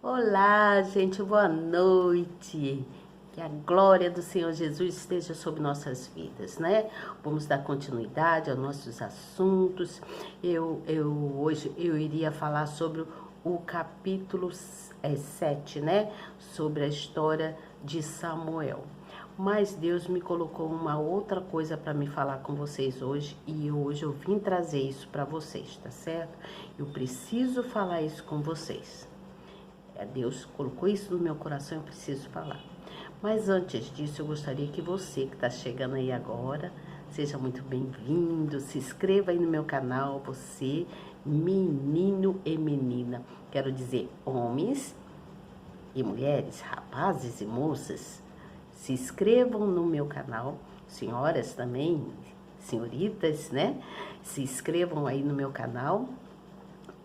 Olá, gente, boa noite. Que a glória do Senhor Jesus esteja sobre nossas vidas, né? Vamos dar continuidade aos nossos assuntos. Hoje eu iria falar sobre o capítulo 7, né? Sobre a história de Samuel. Mas Deus me colocou uma outra coisa para me falar com vocês hoje e hoje eu vim trazer isso para vocês, tá certo? Eu preciso falar isso com vocês. Deus colocou isso no meu coração, eu preciso falar. Mas antes disso, eu gostaria que você que está chegando aí agora, seja muito bem-vindo, se inscreva aí no meu canal, você, menino e menina. Quero dizer, homens e mulheres, rapazes e moças, se inscrevam no meu canal, senhoras também, senhoritas, né? Se inscrevam aí no meu canal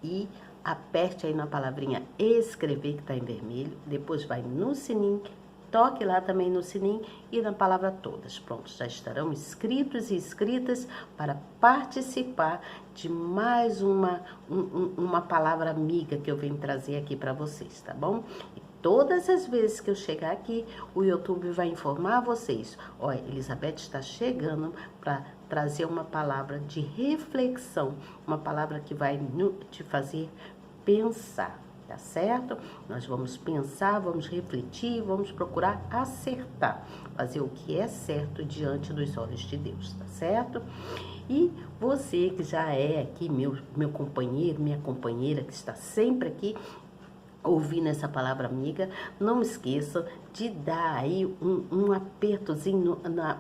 e aperte aí na palavrinha escrever que está em vermelho, depois vai no sininho, toque lá também no sininho e na palavra todas. Pronto, já estarão inscritos e inscritas para participar de mais uma palavra amiga que eu venho trazer aqui para vocês, tá bom? E todas as vezes que eu chegar aqui, o YouTube vai informar vocês. Olha, Elizabeth está chegando para trazer uma palavra de reflexão, uma palavra que vai te fazer pensar, tá certo? Nós vamos pensar, vamos refletir, vamos procurar acertar, fazer o que é certo diante dos olhos de Deus, tá certo? E você que já é aqui, meu companheiro, minha companheira, que está sempre aqui, ouvindo essa palavra amiga, não esqueça de dar aí um apertozinho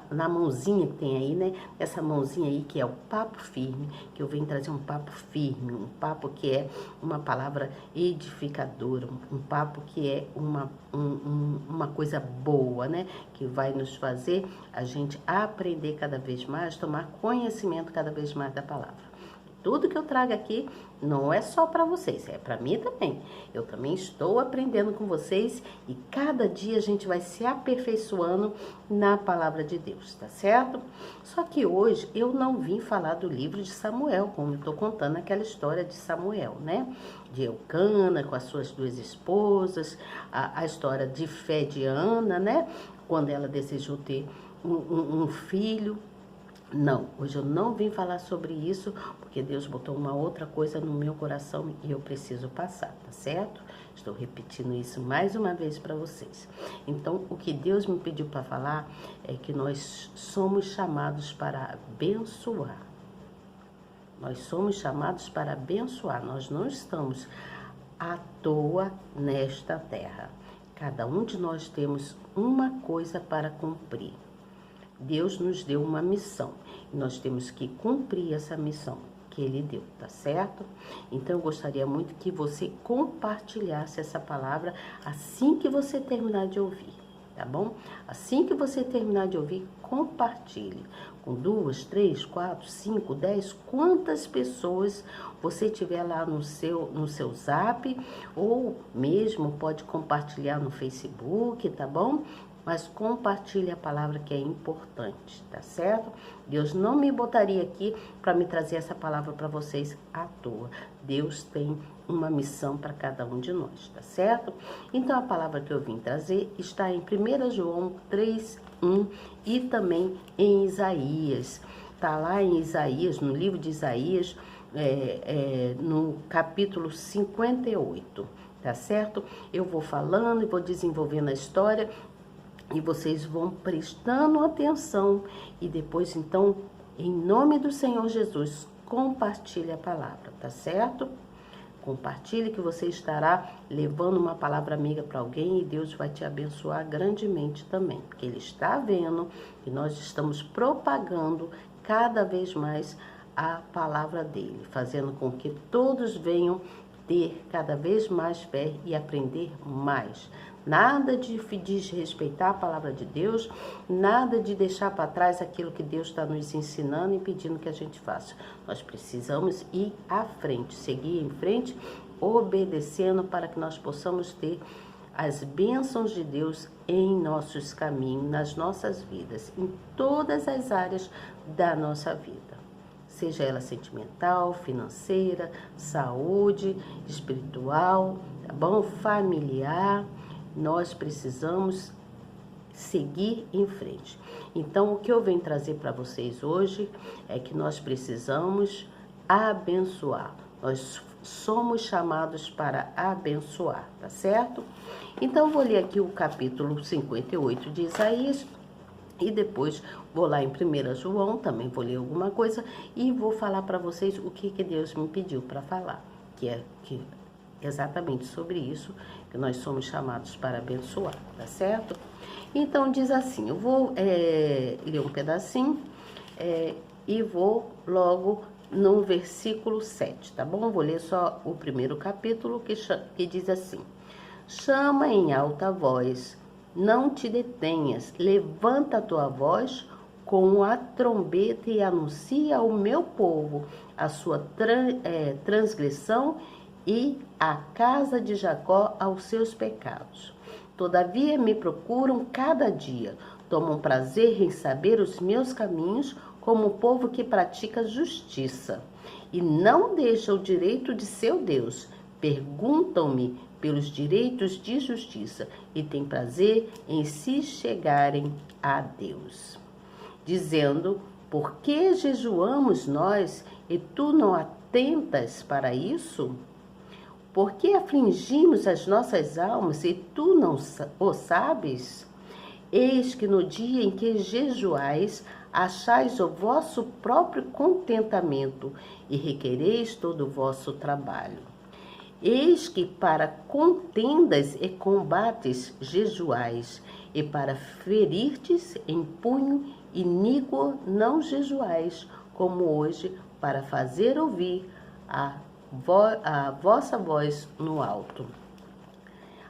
na mãozinha que tem aí, né? Essa mãozinha aí que é o papo firme, que eu venho trazer um papo firme, um papo que é uma palavra edificadora, um papo que é uma coisa boa, né? Que vai nos fazer a gente aprender cada vez mais, tomar conhecimento cada vez mais da palavra. Tudo que eu trago aqui não é só para vocês, é para mim também. Eu também estou aprendendo com vocês e cada dia a gente vai se aperfeiçoando na palavra de Deus, tá certo? Só que hoje eu não vim falar do livro de Samuel, como eu estou contando aquela história de Samuel, né? De Eucana com as suas duas esposas, a história de fé de Ana, né? Quando ela desejou ter um filho. Não, hoje eu não vim falar sobre isso, porque Deus botou uma outra coisa no meu coração e eu preciso passar, tá certo? Estou repetindo isso mais uma vez para vocês. Então, o que Deus me pediu para falar é que nós somos chamados para abençoar. Nós somos chamados para abençoar, nós não estamos à toa nesta terra. Cada um de nós temos uma coisa para cumprir. Deus nos deu uma missão e nós temos que cumprir essa missão que Ele deu, tá certo? Então eu gostaria muito que você compartilhasse essa palavra assim que você terminar de ouvir, tá bom? Assim que você terminar de ouvir, compartilhe com 2, 3, 4, 5, 10, quantas pessoas você tiver lá no seu zap ou mesmo pode compartilhar no Facebook, tá bom? Mas compartilhe a palavra que é importante, tá certo? Deus não me botaria aqui para me trazer essa palavra para vocês à toa. Deus tem uma missão para cada um de nós, tá certo? Então a palavra que eu vim trazer está em 1 João 3:1 e também em Isaías. Tá lá em Isaías, no livro de Isaías, no capítulo 58, tá certo? Eu vou falando e vou desenvolvendo a história e vocês vão prestando atenção e depois, então, em nome do Senhor Jesus, compartilhe a palavra, tá certo? Compartilhe que você estará levando uma palavra amiga para alguém e Deus vai te abençoar grandemente também, porque Ele está vendo que nós estamos propagando cada vez mais a palavra dEle, fazendo com que todos venham ter cada vez mais fé e aprender mais. Nada de desrespeitar a palavra de Deus, nada de deixar para trás aquilo que Deus está nos ensinando e pedindo que a gente faça. Nós precisamos ir à frente, seguir em frente, obedecendo para que nós possamos ter as bênçãos de Deus em nossos caminhos, nas nossas vidas, em todas as áreas da nossa vida. Seja ela sentimental, financeira, saúde, espiritual, tá bom? Familiar, nós precisamos seguir em frente. Então, o que eu venho trazer para vocês hoje é que nós precisamos abençoar. Nós somos chamados para abençoar, tá certo? Então, vou ler aqui o capítulo 58 de Isaías e depois vou lá em 1 João, também vou ler alguma coisa e vou falar para vocês o que Deus me pediu para falar, que é exatamente sobre isso, que nós somos chamados para abençoar, tá certo? Então, diz assim, eu vou ler um pedacinho e vou logo no versículo 7, tá bom? Vou ler só o primeiro capítulo que diz assim: chama em alta voz, não te detenhas, levanta a tua voz com a trombeta e anuncia ao meu povo a sua transgressão e a casa de Jacó aos seus pecados. Todavia me procuram cada dia, tomam prazer em saber os meus caminhos, como o povo que pratica justiça, e não deixa o direito de seu Deus. Perguntam-me pelos direitos de justiça, e têm prazer em se chegarem a Deus. Dizendo, por que jejuamos nós, e tu não atentas para isso? Por que afligimos as nossas almas, e tu não o sabes? Eis que no dia em que jejuais, achais o vosso próprio contentamento, e requereis todo o vosso trabalho. Eis que para contendas e combates jejuais, e para ferirtes em punho iníquo não jejuais, como hoje, para fazer ouvir a vossa voz no alto.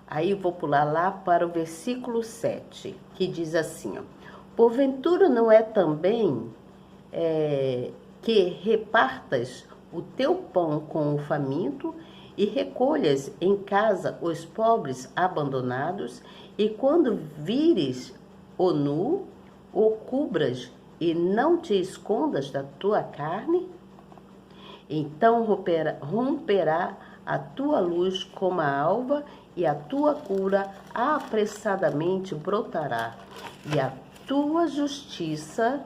Aí eu vou pular lá para o versículo 7, que diz assim, ó, porventura não é também que repartas o teu pão com o faminto e recolhas em casa os pobres abandonados, e quando vires o nu, o cubras e não te escondas da tua carne? Então romperá a tua luz como a alva, e a tua cura apressadamente brotará, e a tua justiça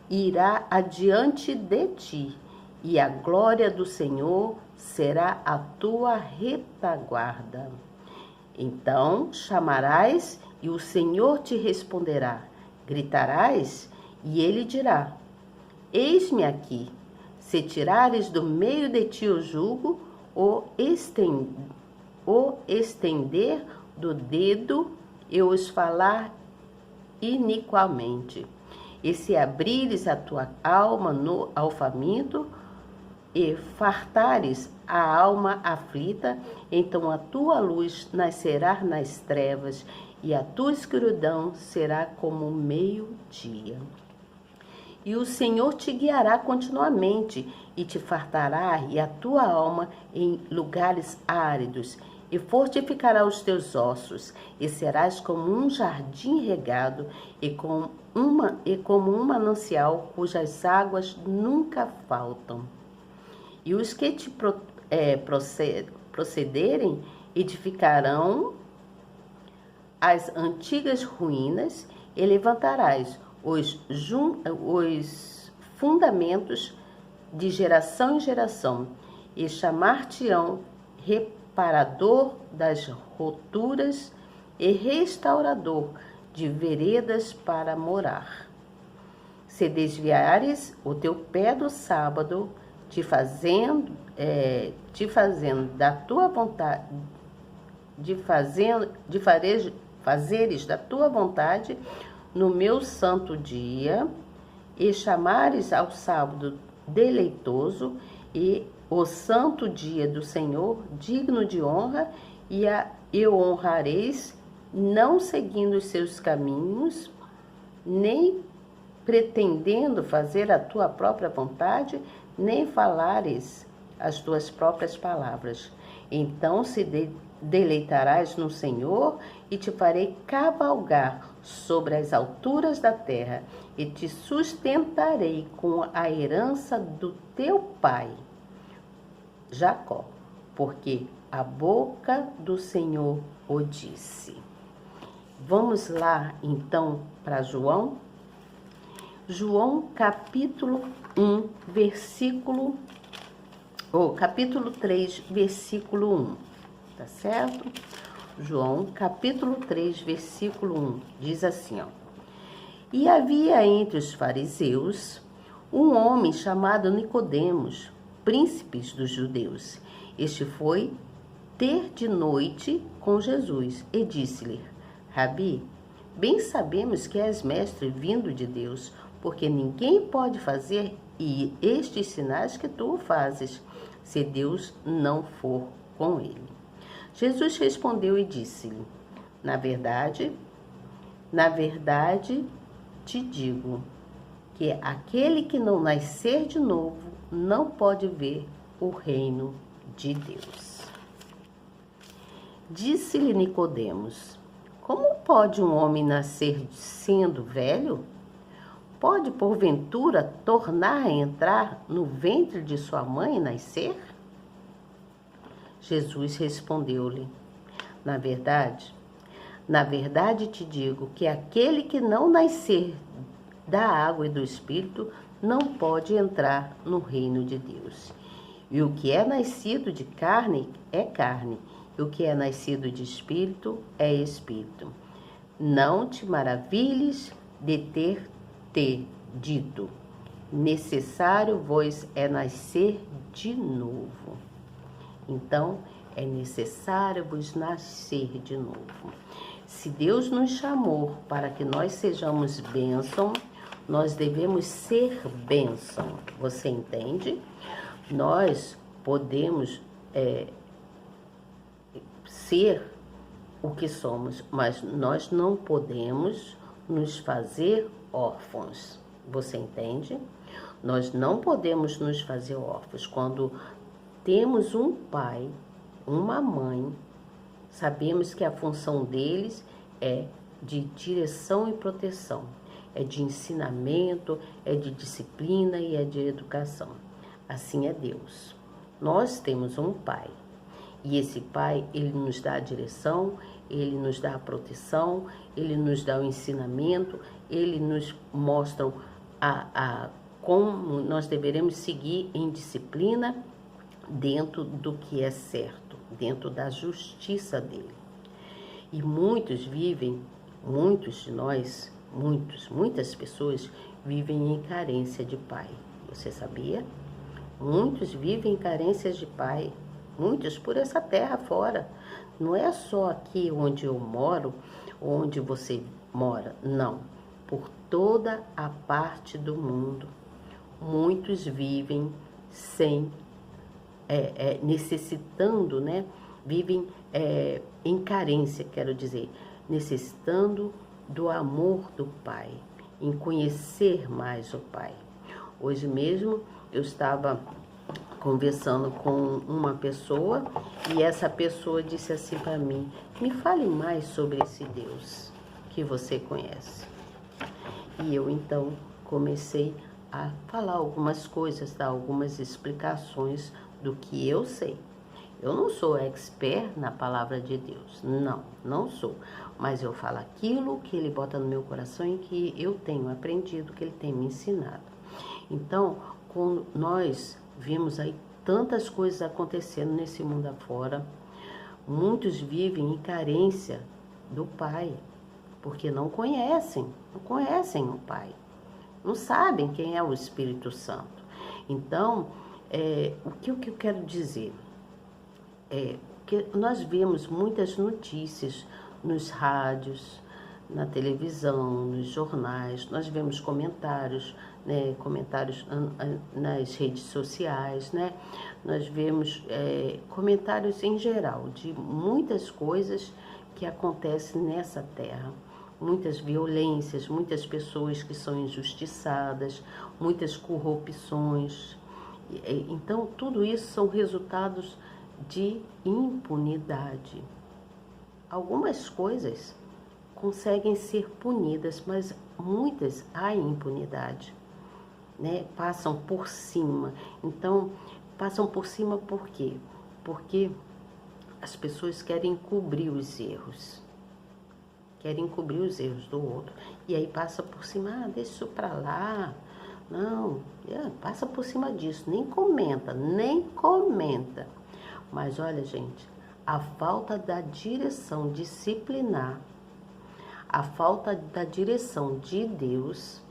irá adiante de ti, e a glória do Senhor será a tua retaguarda. Então chamarás, e o Senhor te responderá. Gritarás, e ele dirá, eis-me aqui. Se tirares do meio de ti o jugo, o estender do dedo e os falar iniquamente. E se abrires a tua alma ao faminto, e fartares a alma aflita, então a tua luz nascerá nas trevas, e a tua escuridão será como o meio-dia. E o Senhor te guiará continuamente, e te fartará e a tua alma em lugares áridos, e fortificará os teus ossos, e serás como um jardim regado, e como um manancial cujas águas nunca faltam. E os que te procederem edificarão as antigas ruínas, e levantarás os fundamentos de geração em geração, e chamar-te-ão reparador das roturas e restaurador de veredas para morar. Se desviares o teu pé do sábado, fazeres da tua vontade no meu santo dia, e chamares ao sábado deleitoso, e o santo dia do Senhor digno de honra, e o honrareis, não seguindo os seus caminhos, nem pretendendo fazer a tua própria vontade, nem falares as tuas próprias palavras. Então se deleitarás no Senhor, e te farei cavalgar sobre as alturas da terra, e te sustentarei com a herança do teu pai, Jacó, porque a boca do Senhor o disse. Vamos lá, então, para João? João, capítulo 1, capítulo 3, versículo 1, tá certo? João, capítulo 3, versículo 1, diz assim, ó. E havia entre os fariseus um homem chamado Nicodemos, príncipe dos judeus. Este foi ter de noite com Jesus e disse-lhe: Rabi, bem sabemos que és mestre vindo de Deus, porque ninguém pode fazer estes sinais que tu fazes, se Deus não for com ele. Jesus respondeu e disse-lhe: Na verdade, te digo que aquele que não nascer de novo não pode ver o reino de Deus. Disse-lhe Nicodemos: Como pode um homem nascer sendo velho? Pode, porventura, tornar a entrar no ventre de sua mãe e nascer? Jesus respondeu-lhe: Na verdade te digo que aquele que não nascer da água e do Espírito não pode entrar no reino de Deus. E o que é nascido de carne é carne, e o que é nascido de Espírito é Espírito. Não te maravilhes de ter te dito: necessário vos é nascer de novo. Então, é necessário vos nascer de novo. Se Deus nos chamou para que nós sejamos bênção, nós devemos ser bênção. Você entende? Nós podemos ser o que somos, mas nós não podemos nos fazer órfãos. Você entende? Nós não podemos nos fazer órfãos. Quando temos um pai, uma mãe, sabemos que a função deles é de direção e proteção, é de ensinamento, é de disciplina e é de educação. Assim é Deus. Nós temos um pai e esse pai, ele nos dá a direção, ele nos dá a proteção, ele nos dá o ensinamento, ele nos mostra como nós deveremos seguir em disciplina dentro do que é certo, dentro da justiça dele. E muitas pessoas vivem em carência de pai. Você sabia? Muitos vivem em carências de pai, muitos por essa terra fora. Não é só aqui onde eu moro, onde você mora, não. Por toda a parte do mundo, muitos vivem necessitando, né? Vivem em carência, quero dizer, necessitando do amor do Pai, em conhecer mais o Pai. Hoje mesmo eu estava conversando com uma pessoa e essa pessoa disse assim para mim: me fale mais sobre esse Deus que você conhece. E eu então comecei a falar algumas coisas, dar algumas explicações do que eu sei. Eu não sou expert na palavra de Deus, não sou. Mas eu falo aquilo que Ele bota no meu coração e que eu tenho aprendido, que Ele tem me ensinado. Então, quando nós vimos aí tantas coisas acontecendo nesse mundo afora, muitos vivem em carência do Pai, porque não conhecem o Pai, não sabem quem é o Espírito Santo. Então, o que eu quero dizer é que nós vemos muitas notícias nos rádios, na televisão, nos jornais, nós vemos comentários, né, nas redes sociais, né? Nós vemos comentários em geral de muitas coisas que acontecem nessa terra. Muitas violências, muitas pessoas que são injustiçadas, muitas corrupções. Então, tudo isso são resultados de impunidade. Algumas coisas conseguem ser punidas, mas muitas há impunidade, né? Passam por cima. Então, passam por cima por quê? Porque as pessoas querem cobrir os erros. Querem cobrir os erros do outro. E aí passa por cima, deixa isso pra lá. Não, passa por cima disso. Nem comenta, nem comenta. Mas olha, gente, a falta da direção disciplinar, a falta da direção de Deus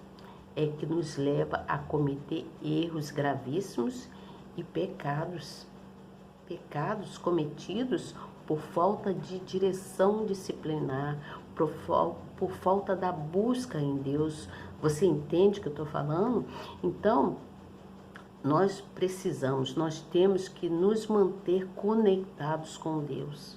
é que nos leva a cometer erros gravíssimos e pecados cometidos por falta de direção disciplinar, por falta da busca em Deus. Você entende o que eu estou falando? Então, nós temos que nos manter conectados com Deus.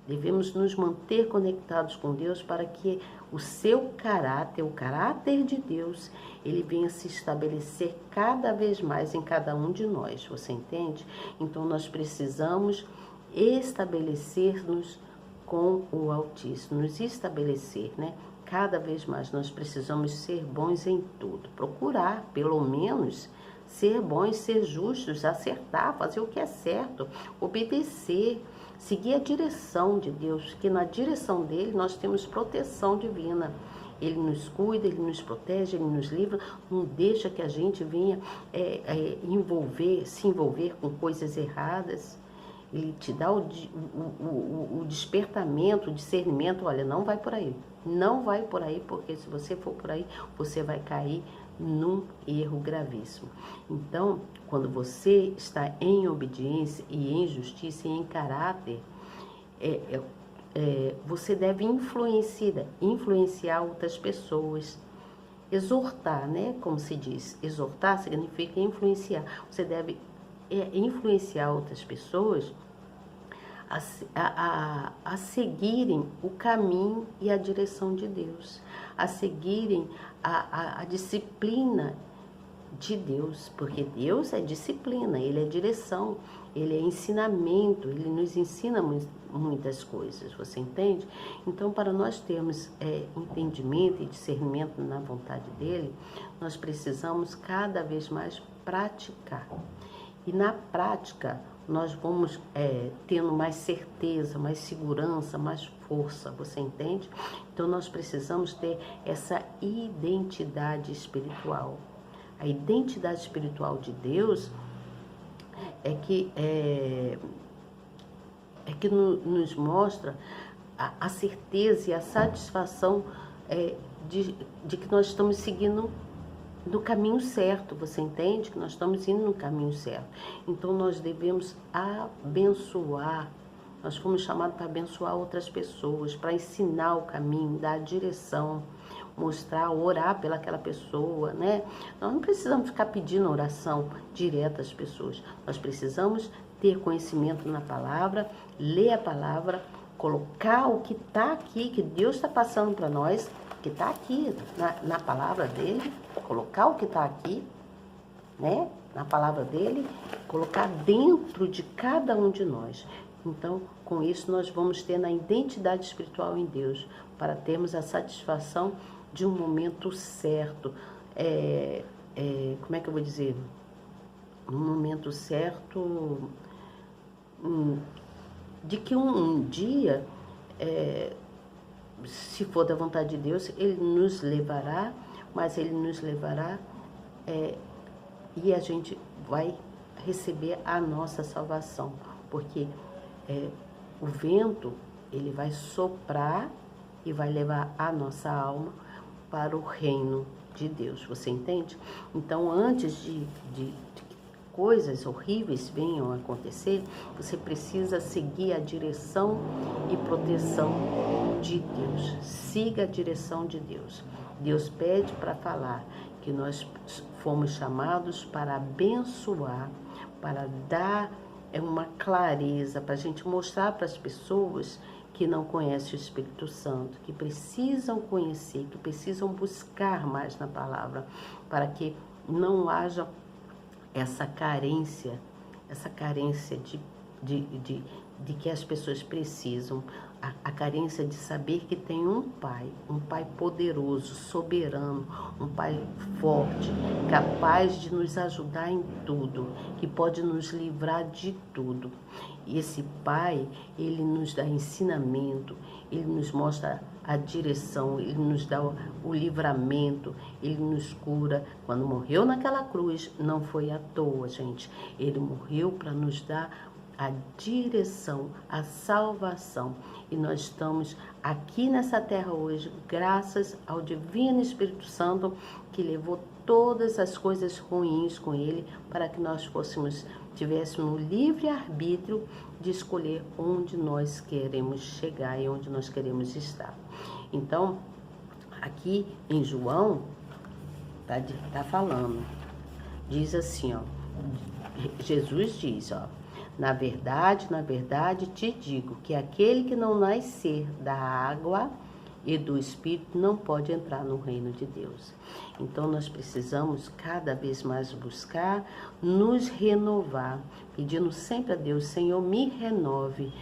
Devemos nos manter conectados com Deus para que o seu caráter, o caráter de Deus, ele venha se estabelecer cada vez mais em cada um de nós. Você entende? Então, nós precisamos estabelecer-nos com o Altíssimo, nos estabelecer, né? Cada vez mais nós precisamos ser bons em tudo, procurar, pelo menos, ser bons, ser justos, acertar, fazer o que é certo, obedecer, seguir a direção de Deus, que na direção dele nós temos proteção divina. Ele nos cuida, ele nos protege, ele nos livra, não deixa que a gente venha se envolver com coisas erradas. Ele te dá o despertamento, o discernimento. Olha, não vai por aí. Não vai por aí, porque se você for por aí, você vai cair num erro gravíssimo. Então, quando você está em obediência e em justiça e em caráter, você deve influenciar outras pessoas. Exortar, né? Como se diz, exortar significa influenciar. Você deve influenciar outras pessoas a seguirem o caminho e a direção de Deus, a seguirem a disciplina de Deus, porque Deus é disciplina, Ele é direção, Ele é ensinamento, Ele nos ensina muitas coisas, você entende? Então, para nós termos entendimento e discernimento na vontade dEle, nós precisamos cada vez mais praticar. E na prática, nós vamos tendo mais certeza, mais segurança, mais força, você entende? Então, nós precisamos ter essa identidade espiritual. A identidade espiritual de Deus é que nos mostra a certeza e a satisfação de que nós estamos seguindo no caminho certo, você entende? Que nós estamos indo no caminho certo. Então, nós devemos abençoar. Nós fomos chamados para abençoar outras pessoas, para ensinar o caminho, dar a direção, mostrar, orar pelaquela pessoa, né? Nós não precisamos ficar pedindo oração direta às pessoas. Nós precisamos ter conhecimento na palavra, ler a palavra, colocar o que está aqui, que Deus está passando para nós, que está aqui na palavra dele, colocar o que está aqui, né, na palavra dele, colocar dentro de cada um de nós. Então, com isso, nós vamos ter na identidade espiritual em Deus, para termos a satisfação de um momento certo. Como é que eu vou dizer? Um momento certo de que um dia, se for da vontade de Deus, Ele nos levará, mas Ele nos levará e a gente vai receber a nossa salvação, porque o vento, ele vai soprar e vai levar a nossa alma para o reino de Deus, você entende? Então, antes de coisas horríveis venham a acontecer, você precisa seguir a direção e proteção de Deus. Siga a direção de Deus. Deus pede para falar que nós fomos chamados para abençoar, para dar uma clareza, para a gente mostrar para as pessoas que não conhecem o Espírito Santo, que precisam conhecer, que precisam buscar mais na palavra, para que não haja essa carência de que as pessoas precisam, a carência de saber que tem um Pai poderoso, soberano, um Pai forte, capaz de nos ajudar em tudo, que pode nos livrar de tudo. E esse Pai, ele nos dá ensinamento, ele nos mostra a direção, ele nos dá o livramento, ele nos cura. Quando morreu naquela cruz, não foi à toa, gente. Ele morreu para nos dar a direção, a salvação. E nós estamos aqui nessa terra hoje, graças ao Divino Espírito Santo, que levou todas as coisas ruins com ele, para que nós tivéssemos livre arbítrio de escolher onde nós queremos chegar e onde nós queremos estar. Então, aqui em João, tá falando, diz assim, ó, Jesus diz, ó, na verdade te digo que aquele que não nascer da água e do Espírito não pode entrar no reino de Deus. Então nós precisamos cada vez mais buscar nos renovar, pedindo sempre a Deus, Senhor, me renove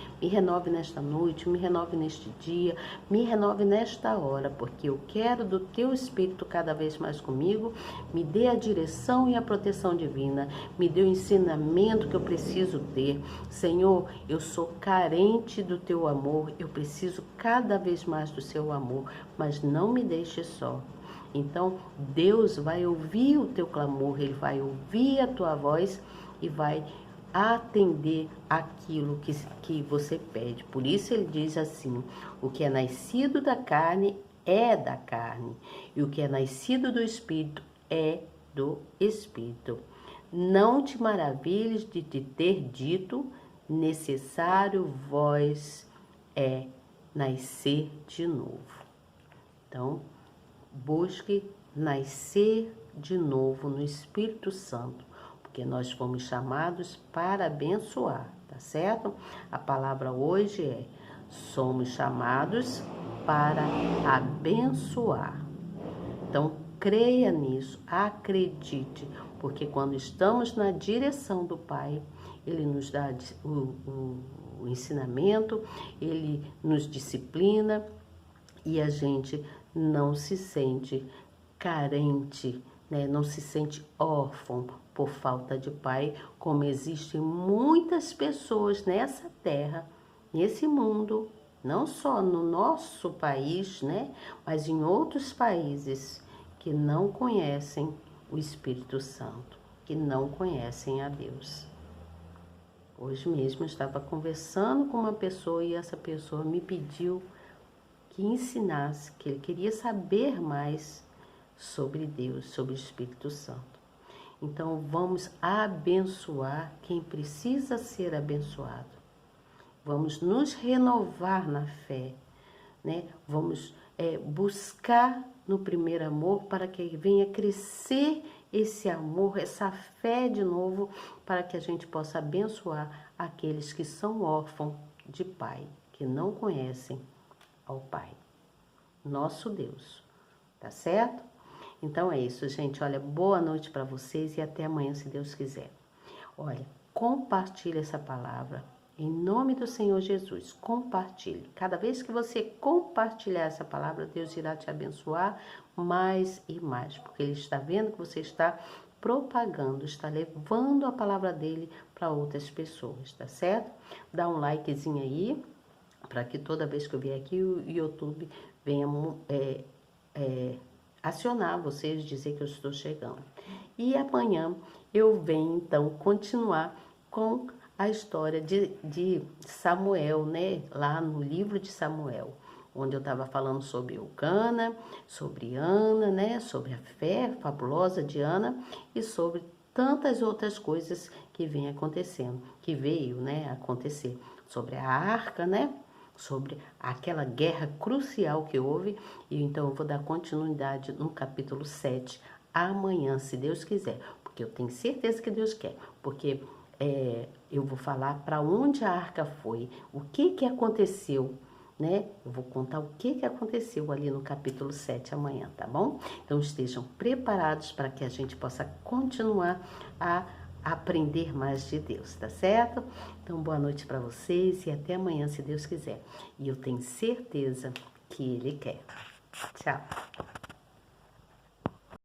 nesta noite, me renove neste dia, me renove nesta hora, porque eu quero do teu Espírito cada vez mais comigo, me dê a direção e a proteção divina, me dê o ensinamento que eu preciso ter. Senhor, eu sou carente do teu amor, eu preciso cada vez mais do seu amor, mas não me deixe só. Então, Deus vai ouvir o teu clamor, Ele vai ouvir a tua voz e vai atender aquilo que você pede. Por isso ele diz assim, o que é nascido da carne é da carne, e o que é nascido do Espírito é do Espírito. Não te maravilhes de te ter dito, necessário vós é nascer de novo. Então, busque nascer de novo no Espírito Santo, porque nós fomos chamados para abençoar, tá certo? A palavra hoje é, somos chamados para abençoar. Então, creia nisso, acredite, porque quando estamos na direção do Pai, Ele nos dá o ensinamento, Ele nos disciplina e a gente não se sente carente, né? Não se sente órfão por falta de pai, como existem muitas pessoas nessa terra, nesse mundo, não só no nosso país, né? Mas em outros países que não conhecem o Espírito Santo, que não conhecem a Deus. Hoje mesmo eu estava conversando com uma pessoa e essa pessoa me pediu que ensinasse, que ele queria saber mais sobre Deus, sobre o Espírito Santo. Então, vamos abençoar quem precisa ser abençoado. Vamos nos renovar na fé, né? Vamos buscar no primeiro amor para que venha crescer esse amor, essa fé de novo, para que a gente possa abençoar aqueles que são órfãos de pai, que não conhecem ao Pai, nosso Deus, tá certo? Então é isso, gente. Olha, boa noite para vocês e até amanhã, se Deus quiser. Olha, compartilhe essa palavra em nome do Senhor Jesus. Compartilhe. Cada vez que você compartilhar essa palavra, Deus irá te abençoar mais e mais, porque Ele está vendo que você está propagando, está levando a palavra dele para outras pessoas, tá certo? Dá um likezinho aí, para que toda vez que eu vier aqui o YouTube venha acionar vocês, dizer que eu estou chegando. E amanhã eu venho então continuar com a história de Samuel, né? Lá no livro de Samuel, onde eu estava falando sobre Eucana, sobre Ana, né? Sobre a fé fabulosa de Ana e sobre tantas outras coisas que vem acontecendo, que veio, né, acontecer. Sobre a arca, né? Sobre aquela guerra crucial que houve, e então eu vou dar continuidade no capítulo 7 amanhã, se Deus quiser, porque eu tenho certeza que Deus quer, porque eu vou falar para onde a arca foi, o que aconteceu, né? Eu vou contar o que aconteceu ali no capítulo 7 amanhã, tá bom? Então estejam preparados para que a gente possa continuar a aprender mais de Deus, tá certo? Então, boa noite para vocês e até amanhã, se Deus quiser. E eu tenho certeza que Ele quer. Tchau!